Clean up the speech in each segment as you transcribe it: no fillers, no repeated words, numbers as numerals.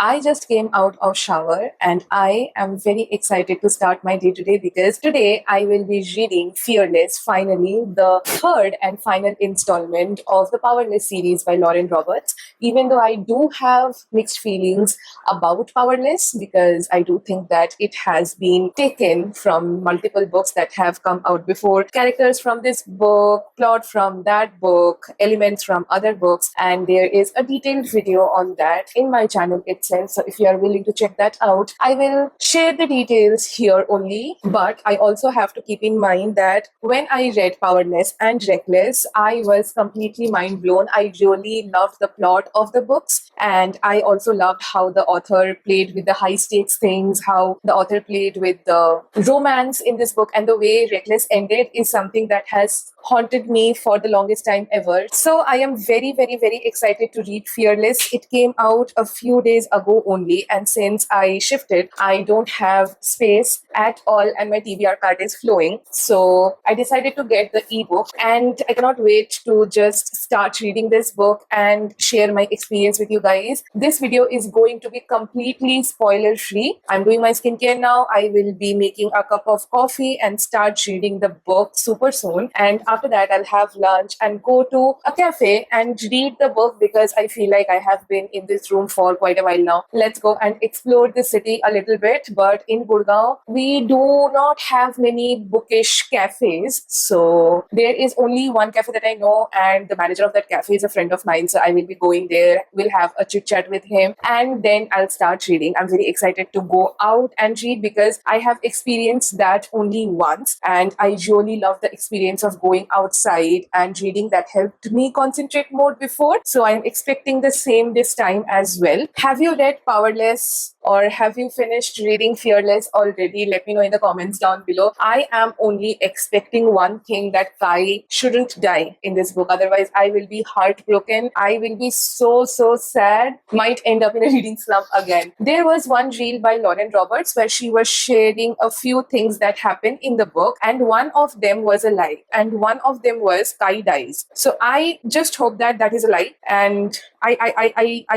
I just came out of shower and I am very excited to start my day today because today I will be reading Fearless, finally, the third and final installment of the Powerless series by Lauren Roberts. Even though I do have mixed feelings about Powerless because I do think that it has been taken from multiple books that have come out before, characters from this book, plot from that book, elements from other books, and there is a detailed video on that in my channel itself. So if you are willing to check that out, I will share the details here only. But I also have to keep in mind that when I read Powerless and Reckless, I was completely mind blown. I really loved the plot of the books, and I also loved how the author played with the high stakes things, how the author played with the romance in this book, and the way Reckless ended is something that has haunted me for the longest time ever. So I am very, very, very excited to read Fearless. It came out a few days ago only, and since I shifted, I don't have space at all and my TBR card is flowing. So I decided to get the ebook, and I cannot wait to just start reading this book and share my experience with you guys. This video is going to be completely spoiler free. I'm doing my skincare now. I will be making a cup of coffee and start reading the book super soon. And after that, I'll have lunch and go to a cafe and read the book because I feel like I have been in this room for quite a while now. Let's go and explore the city a little bit. But in Gurgaon, we do not have many bookish cafes. So there is only one cafe that I know, and the manager of that cafe is a friend of mine. So I will be going there. We'll have a chit chat with him, and then I'll start reading. I'm very excited to go out and read because I have experienced that only once, and I really love the experience of going outside and reading. That helped me concentrate more before. So I'm expecting the same this time as well. Have you read Powerless or have you finished reading Fearless already? Let me know in the comments down below. I am only expecting one thing, that Kai shouldn't die in this book. Otherwise, I will be heartbroken. I will be so sad. Might end up in a reading slump again. There was one reel by Lauren Roberts where she was sharing a few things that happened in the book, and one of them was a lie, and one of them was Kai dies. So I just hope that that is a lie, and I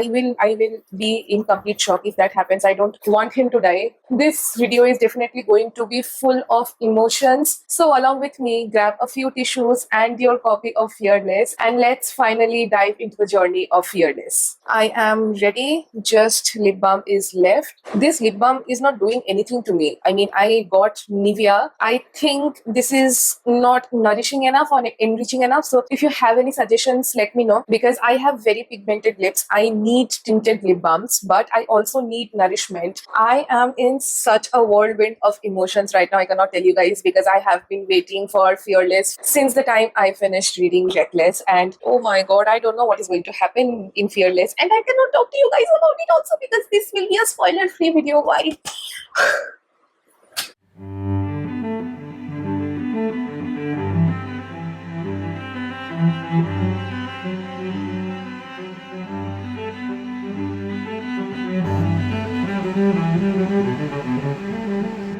will be in complete shock if that happens. I don't want him to die. This video is definitely going to be full of emotions. So along with me, grab a few tissues and your copy of Fearless, and let's finally dive into the journey of Fearless. I am ready. Just lip balm is left. This lip balm is not doing anything to me. I mean, I got Nivea. I think this is not nourishing enough or enriching enough. So if you have any suggestions, let me know, because I have very pigmented lips. I need tinted lip balms, but I also need nourishment. I am in such a whirlwind of emotions right now. I cannot tell you guys because I have been waiting for Fearless since the time I finished reading Reckless, and oh my god, I don't know what is going to happen in Fearless, and I cannot talk to you guys about it also because this will be a spoiler free video. Why?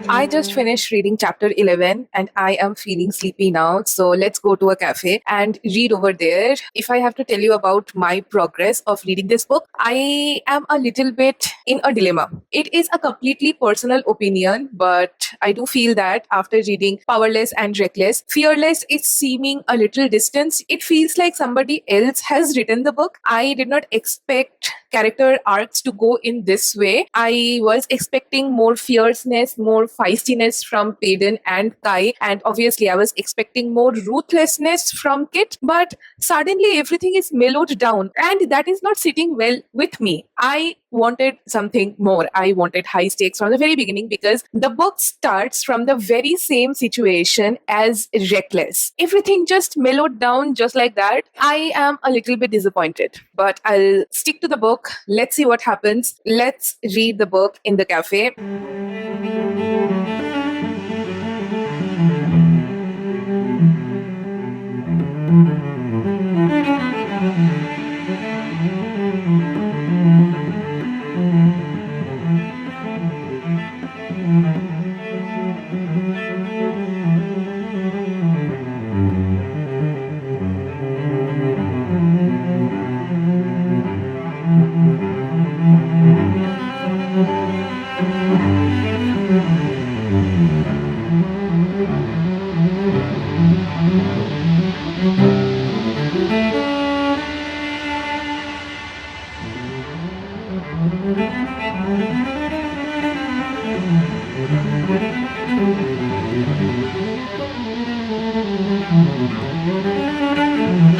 I just finished reading chapter 11 and I am feeling sleepy now. So let's go to a cafe and read over there. If I have to tell you about my progress of reading this book, I am a little bit in a dilemma. It is a completely personal opinion, but I do feel that after reading Powerless and Reckless, Fearless is seeming a little distant. It feels like somebody else has written the book. I did not expect character arcs to go in this way. I was expecting more fierceness, more feistiness from Payden and Kai, and obviously I was expecting more ruthlessness from Kit, but suddenly everything is mellowed down, and that is not sitting well with me. I wanted something more. I wanted high stakes from the very beginning because the book starts from the very same situation as Reckless. Everything just mellowed down just like that. I am a little bit disappointed, but I'll stick to the book. Let's see what happens. Let's read the book in the cafe.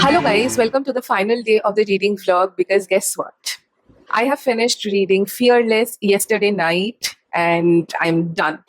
Hello, guys. Welcome to the final day of the reading vlog because guess what? I have finished reading Fearless yesterday night and I'm done.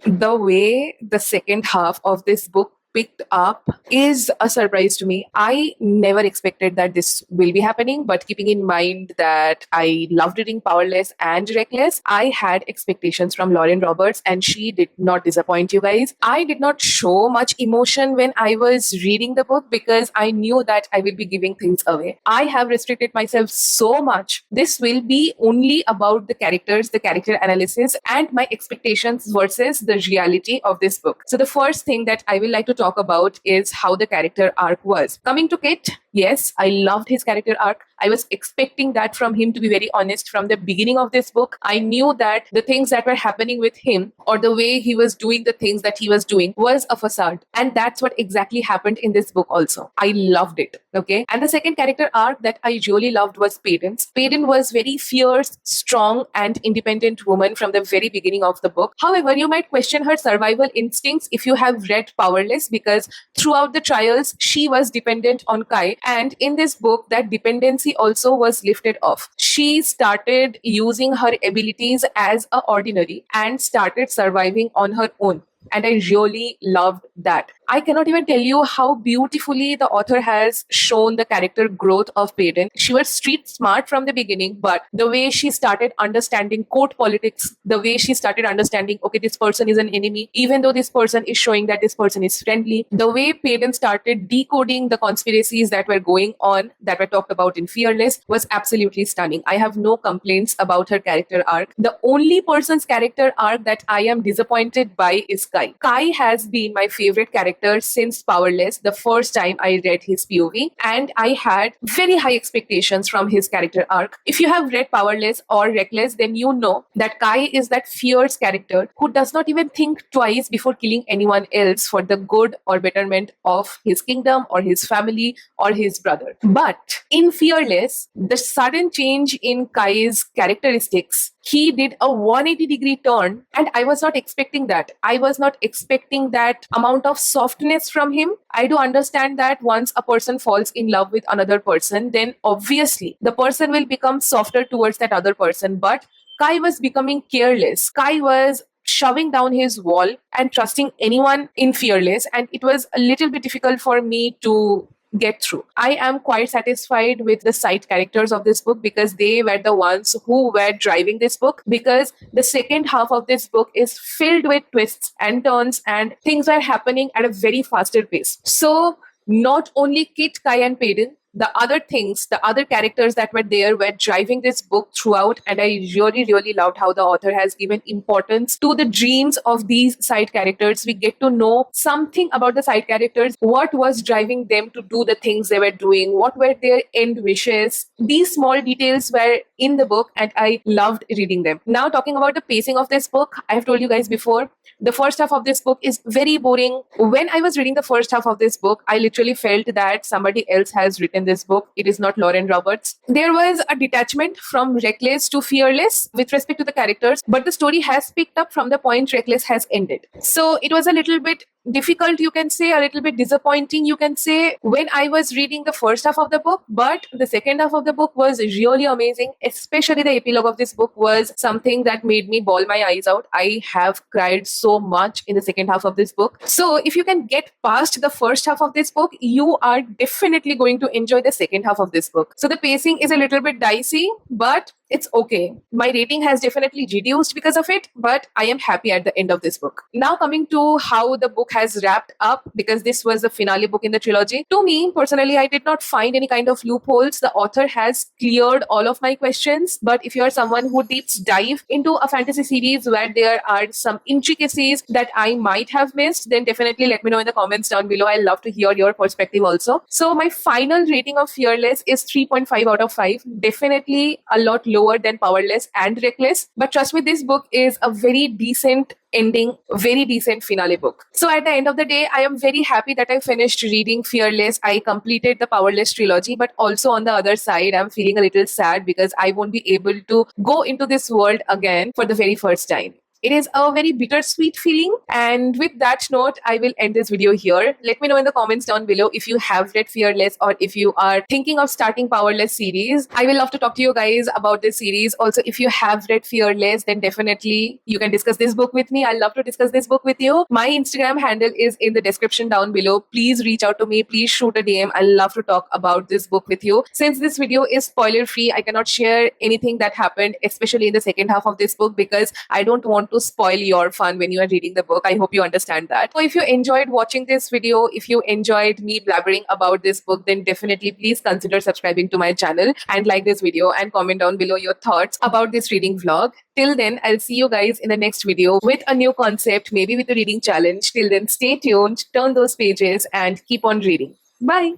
The way the second half of this book picked up is a surprise to me. I never expected that this will be happening, but keeping in mind that I loved reading Powerless and Reckless, I had expectations from Lauren Roberts and she did not disappoint you guys. I did not show much emotion when I was reading the book because I knew that I will be giving things away. I have restricted myself so much. This will be only about the characters, the character analysis, and my expectations versus the reality of this book. So the first thing that I will like to talk about is how the character arc was. Coming to Kit, yes, I loved his character arc. I was expecting that from him, to be very honest, from the beginning of this book. I knew that the things that were happening with him or the way he was doing the things that he was doing was a facade. And that's what exactly happened in this book also. I loved it. Okay. And the second character arc that I really loved was Payden's. Payden was very fierce, strong, and independent woman from the very beginning of the book. However, you might question her survival instincts if you have read Powerless, because throughout the trials, she was dependent on Kai. And in this book, that dependency also was lifted off. She started using her abilities as a ordinary and started surviving on her own. And I really loved that. I cannot even tell you how beautifully the author has shown the character growth of Payden. She was street smart from the beginning, but the way she started understanding court politics, the way she started understanding, okay, this person is an enemy, even though this person is showing that this person is friendly, the way Payden started decoding the conspiracies that were going on, that were talked about in Fearless, was absolutely stunning. I have no complaints about her character arc. The only person's character arc that I am disappointed by is Kai. Kai has been my favorite character since Powerless, the first time I read his POV, and I had very high expectations from his character arc. If you have read Powerless or Reckless, then you know that Kai is that fierce character who does not even think twice before killing anyone else for the good or betterment of his kingdom or his family or his brother. But in Fearless, the sudden change in Kai's characteristics, he did a 180-degree turn, and I was not expecting that. I was not expecting that amount of softness from him. I do understand that once a person falls in love with another person, then obviously the person will become softer towards that other person. But Kai was becoming careless. Kai was shoving down his wall and trusting anyone in Fearless, and it was a little bit difficult for me to get through. I am quite satisfied with the side characters of this book because they were the ones who were driving this book, because the second half of this book is filled with twists and turns and things are happening at a very faster pace. So not only Kit, Kai and Payden, the other things, the other characters that were there were driving this book throughout, and I really, really loved how the author has given importance to the dreams of these side characters. We get to know something about the side characters, what was driving them to do the things they were doing, what were their end wishes. These small details were in the book, and I loved reading them. Now, talking about the pacing of this book, I have told you guys before, the first half of this book is very boring. When I was reading the first half of this book, I literally felt that somebody else has written this book. It is not Lauren Roberts. There was a detachment from Reckless to Fearless with respect to the characters, but the story has picked up from the point Reckless has ended. So it was a little bit difficult, you can say, a little bit disappointing, you can say, when I was reading the first half of the book. But the second half of the book was really amazing. Especially the epilogue of this book was something that made me bawl my eyes out. I have cried so much in the second half of this book. So if you can get past the first half of this book, you are definitely going to enjoy the second half of this book. So the pacing is a little bit dicey, but it's okay. My rating has definitely reduced because of it, but I am happy at the end of this book. Now coming to how the book has wrapped up, because this was the finale book in the trilogy. To me, personally, I did not find any kind of loopholes. The author has cleared all of my questions, but if you are someone who deep dive into a fantasy series where there are some intricacies that I might have missed, then definitely let me know in the comments down below. I'd love to hear your perspective also. So my final rating of Fearless is 3.5 out of 5. Definitely a lot lower than Powerless and Reckless, but trust me, this book is a very decent ending, very decent finale book. So at the end of the day, I am very happy that I finished reading Fearless. I completed the Powerless trilogy, but also on the other side, I'm feeling a little sad because I won't be able to go into this world again for the very first time. It is a very bittersweet feeling. And with that note, I will end this video here. Let me know in the comments down below if you have read Fearless or if you are thinking of starting Powerless series. I will love to talk to you guys about this series. Also, if you have read Fearless, then definitely you can discuss this book with me. I'd love to discuss this book with you. My Instagram handle is in the description down below. Please reach out to me. Please shoot a DM. I'd love to talk about this book with you. Since this video is spoiler free, I cannot share anything that happened, especially in the second half of this book, because I don't want to spoil your fun when you are reading the book. I hope you understand that. So if you enjoyed watching this video, if you enjoyed me blabbering about this book, then definitely please consider subscribing to my channel and like this video and comment down below your thoughts about this reading vlog. Till then, I'll see you guys in the next video with a new concept, maybe with a reading challenge. Till then, stay tuned, turn those pages and keep on reading. Bye.